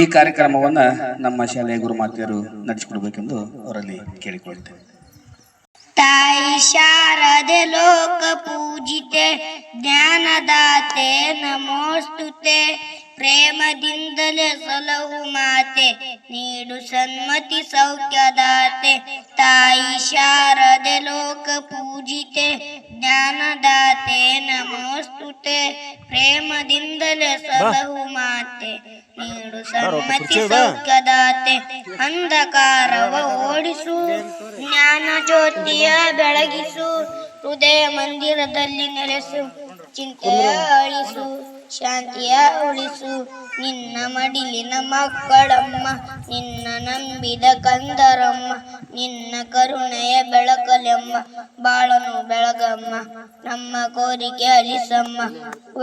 ಈ ಕಾರ್ಯಕ್ರಮವನ್ನು ನಮ್ಮ ಶಾಲೆಯ ಗುರುಮಾತೆಯರು ನಡೆಸಿಕೊಡಬೇಕೆಂದು ಅವರಲ್ಲಿ ಕೇಳಿಕೊಳ್ಳುತ್ತೇವೆ. ತಾಯಿ ಶಾರದೆ ಲೋಕ ಪೂಜಿತೆ ಜ್ಞಾನದಾತೆ ನಮೋಸ್ತುತೆ ಪ್ರೇಮದಿಂದಲೇ ಸಲಹು ಮಾತೆ ನೀಡು ಸನ್ಮತಿ ಸೌಖ್ಯದಾತೆ. ತಾಯಿ ಶಾರದೆ ಲೋಕ ಪೂಜಿತೆ ಜ್ಞಾನದಾತೆ ನಮೋಸ್ತುತೆ ಪ್ರೇಮದಿಂದಲೇ ಸಲಹು ಮಾತೆ ನೀಡು ಸನ್ಮತಿ ಸೌಖ್ಯದಾತೆ. ಅಂಧಕಾರವ ಓಡಿಸು ಜ್ಞಾನ ಜ್ಯೋತಿಯ ಬೆಳಗಿಸು ಹೃದಯ ಮಂದಿರದಲ್ಲಿ ನೆಲೆಸು ಚಿಂತೆಯ ಅಳಿಸು ಶಾಂತಿಯ ಉಳಿಸು ನಿನ್ನ ಮಡಿಲಿನ ಮಕ್ಕಳಮ್ಮ ನಿನ್ನ ನಂಬಿದ ಕಂದರಮ್ಮ ನಿನ್ನ ಕರುಣೆಯ ಬೆಳಕಲೆಮ್ಮ ಬಾಳನು ಬೆಳಗಮ್ಮ ನಮ್ಮ ಕೋರಿಕೆ ಅಲಿಸಮ್ಮ.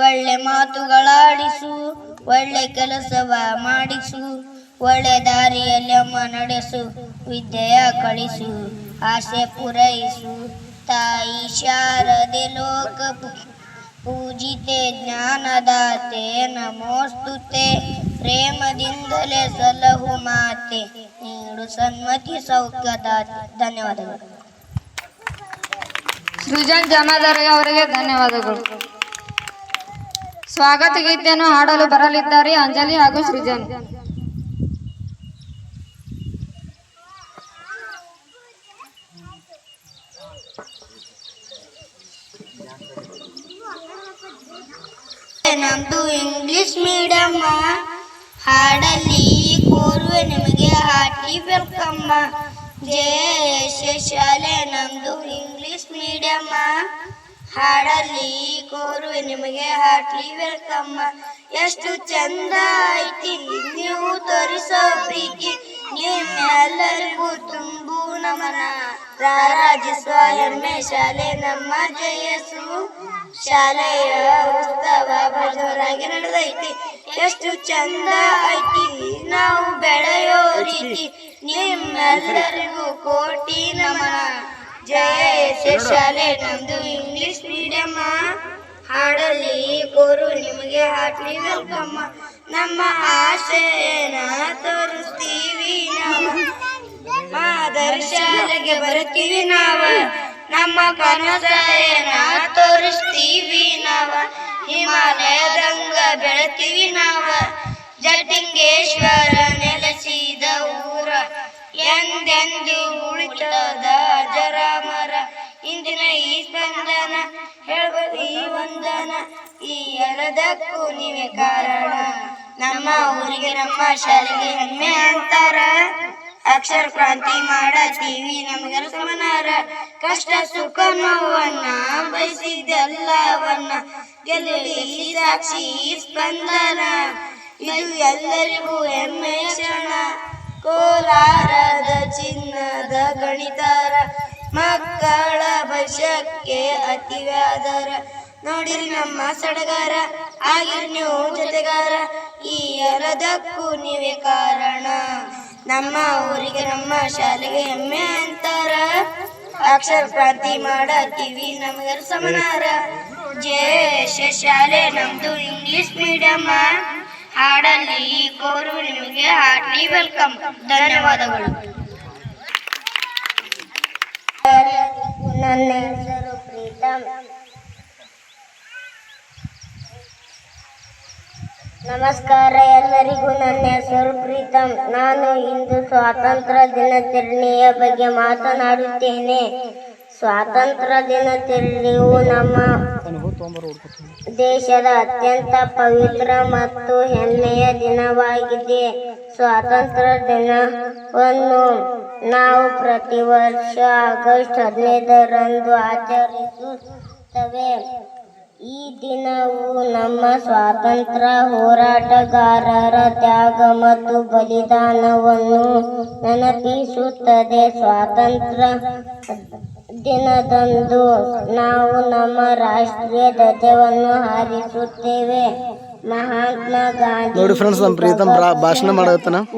ಒಳ್ಳೆ ಮಾತುಗಳಾಡಿಸು ಒಳ್ಳೆ ಕೆಲಸವ ಮಾಡಿಸು ಒಳ್ಳೆ ದಾರಿಯಲ್ಲಿ ಅಮ್ಮ ನಡೆಸು ವಿದ್ಯೆಯ ಕಳಿಸು ಆಸೆ ಪೂರೈಸು. ತಾಯಿ ಶಾರದೆ ಲೋಕ ಪೂಜಿತೆ ಜ್ಞಾನದಾತೆ ನಮೋಸ್ತುತೆ ಪ್ರೇಮದಿಂದಲೇ ಸಲಹು ಮಾತೆ ನೀಡು ಸನ್ಮತಿ ಸೌಖ್ಯದಾತೆ. ಧನ್ಯವಾದಗಳು. ಸೃಜನ್ ಜಮಾದಾರ್ ಅವರಿಗೆ ಧನ್ಯವಾದಗಳು. ಸ್ವಾಗತ ಗೀತೆಯನ್ನು ಹಾಡಲು ಬರಲಿದ್ದಾರೆ ಅಂಜಲಿ ಹಾಗೂ ಸೃಜನ್. ನಮ್ದು ಇಂಗ್ಲಿಷ್ ಮೀಡಿಯಂ ಹಾಡಲ್ಲಿ ಕೋರುವೆ ನಿಮಗೆ ಹಾರ್ಟ್ಲಿ ವೆಲ್ಕಮ್. ಜಯ ಶಾಲೆ ನಮ್ದು ಇಂಗ್ಲಿಷ್ ಮೀಡಿಯಂ ಹಾಡಲ್ಲಿ ಕೋರುವೆ ನಿಮಗೆ ಹಾರ್ಟ್ಲಿ ವೆಲ್ಕಮ್. ಎಷ್ಟು ಚಂದ ಐತಿ ನೀವು ತೋರಿಸೋ ಪ್ರೀತಿ ನಿಮ್ಮೆಲ್ಲರಿಗೂ ತುಂಬು ನಮನ. ರಾರಾಜಿಸುವ ಹೆಮ್ಮೆ ಶಾಲೆ ನಮ್ಮ ಜಯಸು ಶಾಲೆಯ ಉತ್ಸವ ಭಜೋರಾಗಿ ನಡೆದೈತಿ. ಎಷ್ಟು ಚಂದ ಐತಿ ನಾವು ಬೆಳೆಯೋ ರೀತಿ ನಿಮ್ಮೆಲ್ಲರಿಗೂ ಕೋಟಿ ನಮನ. ಜಯ ಶಾಲೆ ನಮ್ದು ಇಂಗ್ಲಿಷ್ ಮೀಡಿಯಂ ಹಾಡಲ್ಲಿ ಕೋರು ನಿಮಗೆ ಹಾರ್ಟ್ಲಿ ವೆಲ್ಕಮ್. ನಮ್ಮ ಆಸೆನ ತೋರಿಸ್ತೀವಿ ನಾವು ಮಾದರಿ ಶಾಲೆಗೆ ಬರ್ತೀವಿ ನಾವ ನಮ್ಮ ಕನಸೇನ ತೋರಿಸ್ತೀವಿ ನಾವ ಹಿಮಾಲಯದಂಗ ಬೆಳತೀವಿ ನಾವ. ಜಟಿಂಗೇಶ್ವರ ನೆಲೆಸಿದ ಊರ ಎಂದೆಂದು ಉಳಿತದ ಜರಾಮರ. ಇಂದಿನ ಈ ಸ್ಪಂದನ ಹೇಳ್ಬೋದು ಈ ವಂದನ ಈ ಎಲ್ಲದಕ್ಕೂ ನೀವೇ ಕಾರಣ. ನಮ್ಮ ಊರಿಗೆ ನಮ್ಮ ಶಾಲೆಗೆ ಹೆಮ್ಮೆ ಅಂತಾರ. ಅಕ್ಷರ ಕ್ರಾಂತಿ ಮಾಡತೀವಿ ನಮಗೆಲ್ಲ ಸಮನಾರ. ಕಷ್ಟ ಸುಖ ನೋವನ್ನ ಬಯಸಿದೆಲ್ಲವನ್ನ ಗೆಲ್ಲಿ ಸಾಕ್ಷಿ ಸ್ಪಂದನ. ಇದು ಎಲ್ಲರಿಗೂ ಹೆಮ್ಮೆಯ ಕ್ಷಣ. ಕೋಲಾರದ ಚಿನ್ನದ ಗಣಿತಾರ ಮಕ್ಕಳ ಭವಿಷ್ಯಕ್ಕೆ ಅತಿವ್ಯಾಧಾರ. ನೋಡಿರಿ ನಮ್ಮ ಸಡಗಾರ ಆಗಿರಿ ನೀವು ಜೊತೆಗಾರ ಈ ಎಲ್ಲದಕ್ಕೂ ನೀವೇ ಕಾರಣ. ನಮ್ಮ ಊರಿಗೆ ನಮ್ಮ ಶಾಲೆಗೆ ಹೆಮ್ಮೆ ಅಂತಾರ. ಅಕ್ಷರ ಕ್ರಾಂತಿ ಮಾಡತೀವಿ ನಮಗೆಲ್ಲ ಸಮನಾರ. ಜಯ ಶಾಲೆ ನಮ್ದು ಇಂಗ್ಲಿಷ್ ಮೀಡಿಯಂ ಹಾಡಲ್ಲಿ ಕೋರು ನಿಮಗೆ ಹಾರ್ಟ್ಲಿ ವೆಲ್ಕಮ್. ಧನ್ಯವಾದಗಳು. ನನ್ನ ಹೆಸರು ಪ್ರೀತಮ್. ನಮಸ್ಕಾರ ಎಲ್ಲರಿಗೂ. ನನ್ನ ಹೆಸರು ಪ್ರೀತಮ್. ನಾನು ಇಂದು ಸ್ವಾತಂತ್ರ್ಯ ದಿನಾಚರಣೆಯ ಬಗ್ಗೆ ಮಾತನಾಡುತ್ತೇನೆ. ಸ್ವಾತಂತ್ರ್ಯ ದಿನಾಚರಣೆಯು ನಮ್ಮ ದೇಶದ ಅತ್ಯಂತ ಪವಿತ್ರ ಮತ್ತು ಹೆಮ್ಮೆಯ ದಿನವಾಗಿದೆ. ಸ್ವಾತಂತ್ರ್ಯ ದಿನವನ್ನು ನಾವು ಪ್ರತಿ ವರ್ಷ ಆಗಸ್ಟ್ 15ರಂದು ಆಚರಿಸುತ್ತೇವೆ. ಈ ದಿನವು ನಮ್ಮ ಸ್ವಾತಂತ್ರ್ಯ ಹೋರಾಟಗಾರರ ತ್ಯಾಗ ಮತ್ತು ಬಲಿದಾನವನ್ನು ನೆನಪಿಸುತ್ತದೆ. ಸ್ವಾತಂತ್ರ್ಯ ದಿನದಂದು ನಾವು ನಮ್ಮ ರಾಷ್ಟ್ರೀಯ ಧ್ವಜವನ್ನು ಹಾರಿಸುತ್ತೇವೆ. ಮಹಾತ್ಮ ಗಾಂಧಿ,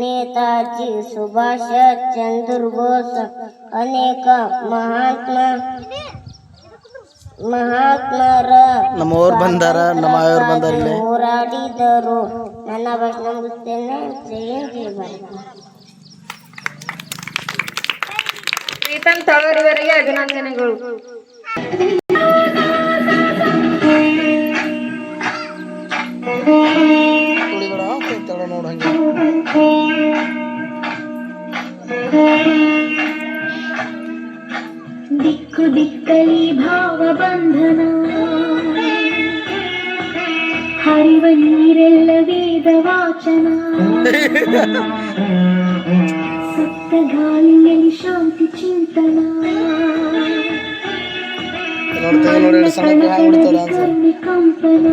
ನೇತಾಜಿ ಸುಭಾಷ್ ಚಂದ್ರ ಬೋಸ್ ಅನೇಕ ಮಹಾತ್ಮರ ನಮ್ಮವ್ರು ಬಂದಾರ, ನಮ್ಮ ಆಯವ್ರು ಬಂದಾರ ಇಲ್ಲಿ. ಹೋರಾಡಿದರು. ನನ್ನ ಭಾಷಣ ಮುಗಿಸ್ತೇನೆ. ಜೈ ಹಿಂದ್, ಜೈ ಭಾರತ. ಪ್ರೀತಮ್ ತಳವರಿವರಿಗೆ ಅಭಿನಂದನೆಗಳು. ನೋಡ ಹಂಗೆ ದಿಕ್ಕು ದಿಕ್ಕಲಿ ಭಾವ ಬಂಧನ ಹರಿವ ನೀರೆಲ್ಲ ವೇದ ವಾಚನ ಸಪ್ತ ಗಾಳಿಯಲ್ಲಿ ಶಾಂತಿ ಚಿಂತನ ನೋಡಿ ಸಣ್ಣ ಕರ್ಣಿ ಕಂಪನ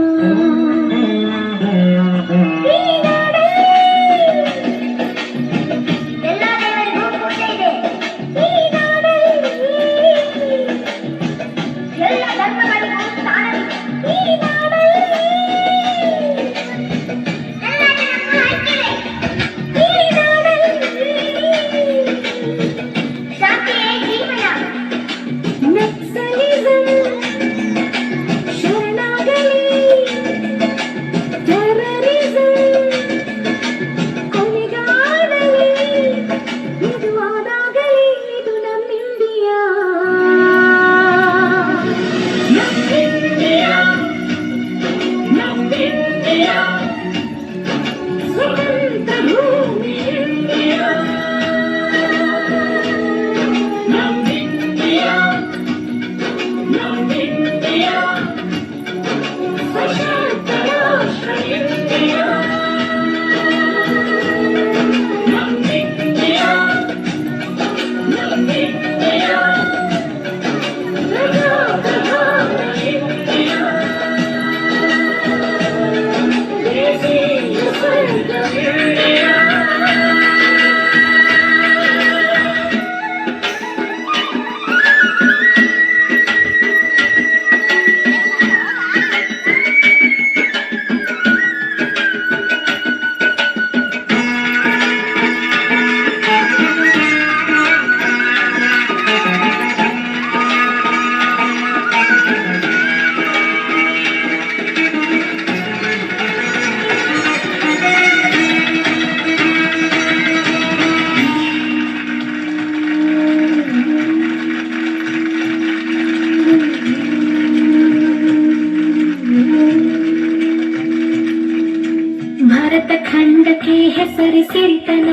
ಭರತ ಖಂಡಕ್ಕೆ ಹೆಸರಿಸಿರಿತನ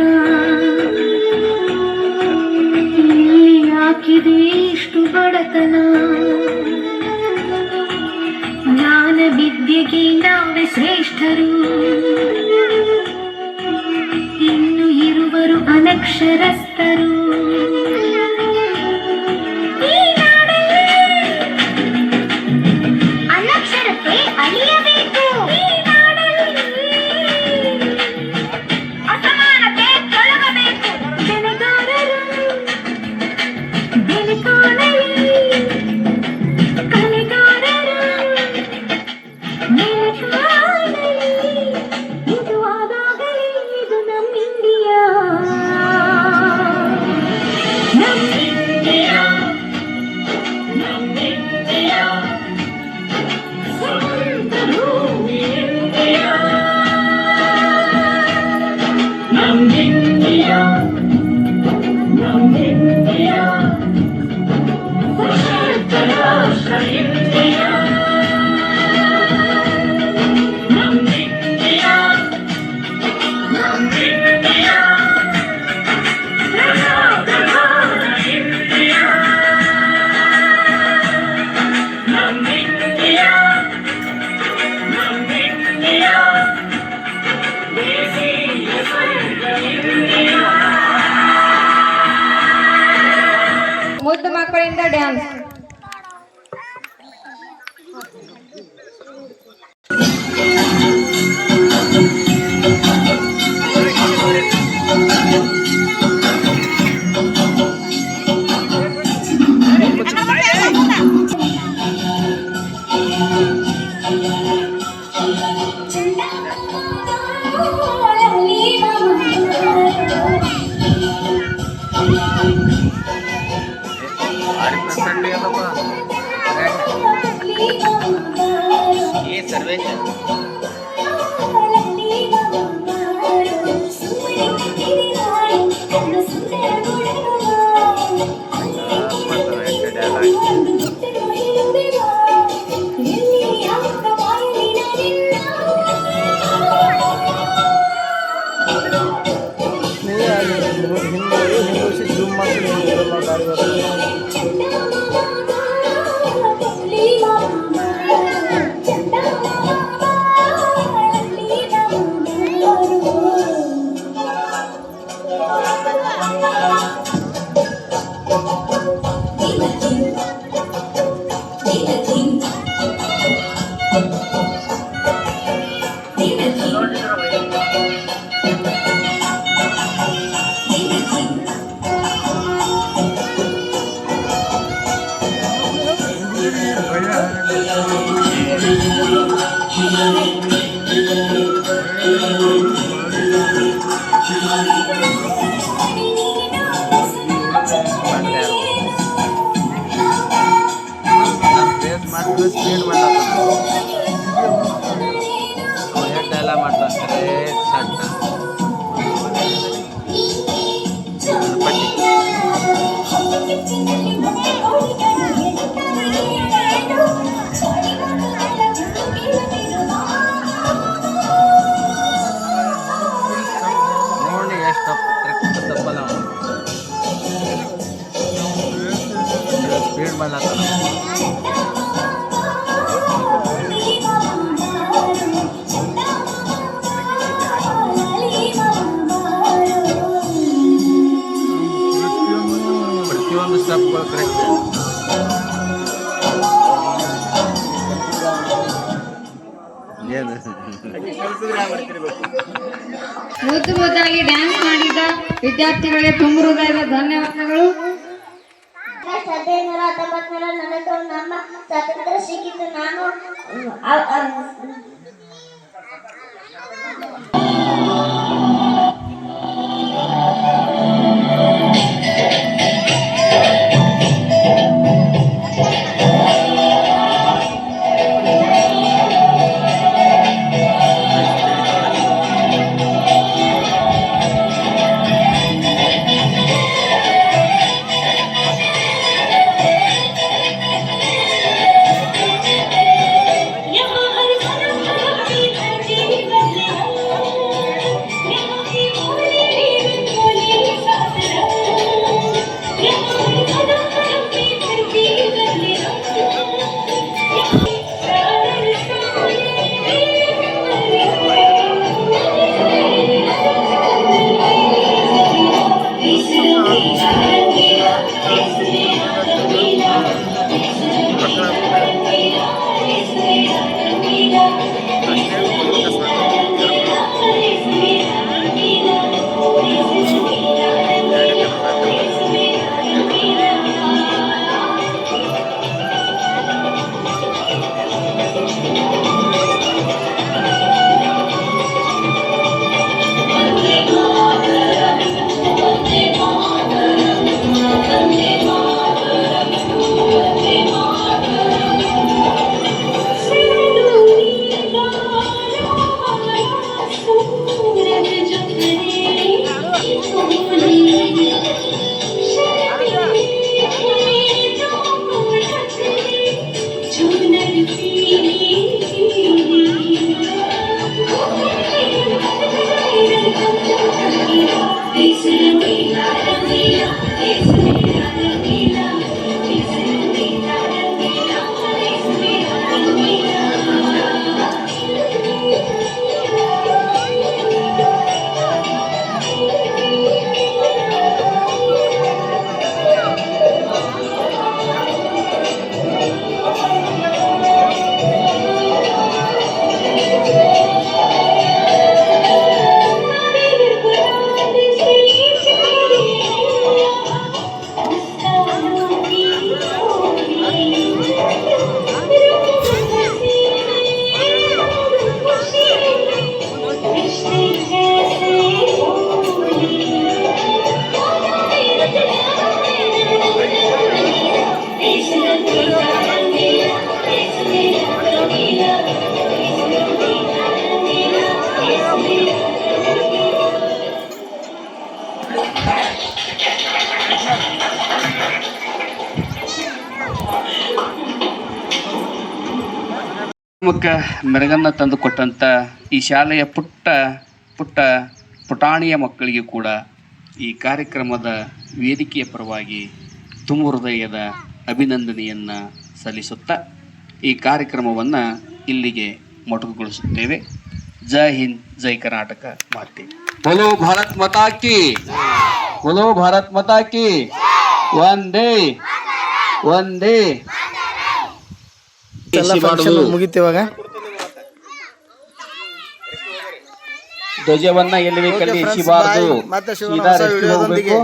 ಇಲ್ಲಿ ಹಾಕಿದೆ ಇಷ್ಟು ಬಡತನ ಜ್ಞಾನ ವಿದ್ಯೆಗೆ ನಾವೇ ಶ್ರೇಷ್ಠರು ಇನ್ನು ಇರುವರು ಅನಕ್ಷರಸ್ಥರು ಅನಕ್ಷರತೆ ಅಳಿಯಬೇಕು ಮುದ್ದು ಮಕ್ಕಳಿಂದ ಡ್ಯಾನ್ಸ್. ಸಂಡೆ ಹಿಂದೆ ಜೂಮ್ ಮಾಡ್ತೀನಿ ಗಾಡಿ ಸ್ಪೀಡ್ ಎಲ್ಲ ಮಾಡ್ತಾರೆ ಸಣ್ಣ ನೋಡಿ ಎಷ್ಟು ತಪ್ಪಲ್ಲ ಸ್ಪೀಡ್ ಮಾಡ್ಲತ್ತಾನ ಪ್ರತಿಯೊಂದು ಸ್ಟೆಪ್ಗಳು ಕರೆಕ್ಟ್ ಏನು ಮುದ್ದು ಮುದ್ದಾಗಿ ಡ್ಯಾನ್ಸ್ ಮಾಡಿದ ವಿದ್ಯಾರ್ಥಿಗಳಿಗೆ ತುಂಬ ಹೃದಯದ ಧನ್ಯವಾದಗಳು. 1719 ನನಗೆ ನಮ್ಮ ಸ್ವಾತಂತ್ರ್ಯ ಸಿಕ್ಕಿತು. ನಾನು ಮೆರಗನ್ನ ತಂದು ಕೊಟ್ಟಂಥ ಈ ಶಾಲೆಯ ಪುಟ್ಟ ಪುಟಾಣಿಯ ಮಕ್ಕಳಿಗೆ ಕೂಡ ಈ ಕಾರ್ಯಕ್ರಮದ ವೇದಿಕೆಯ ಪರವಾಗಿ ತುಂಬ ಹೃದಯದ ಅಭಿನಂದನೆಯನ್ನು ಸಲ್ಲಿಸುತ್ತಾ ಈ ಕಾರ್ಯಕ್ರಮವನ್ನು ಇಲ್ಲಿಗೆ ಮೊಟಕುಗೊಳಿಸುತ್ತೇವೆ. ಜೈ ಹಿಂದ್, ಜೈ ಕರ್ನಾಟಕ ಮಾತೆ. बोलो भारत माता की, बोलो भारत माता की. ವಂದೇ ವಂದೇ. ಎಲ್ಲ ಫಂಕ್ಷನ್ ಮುಗೀತು ಇವಾಗ. ಧ್ವಜವನ್ನ ಎಲ್ಲಿ ಬೇಕಲ್ಲಿ ಎಸಿಬಾರದು. ಮತ್ತೆ ಶಿವನ ಹೊಸ ವಿಡಿಯೋದೊಂದಿಗೆ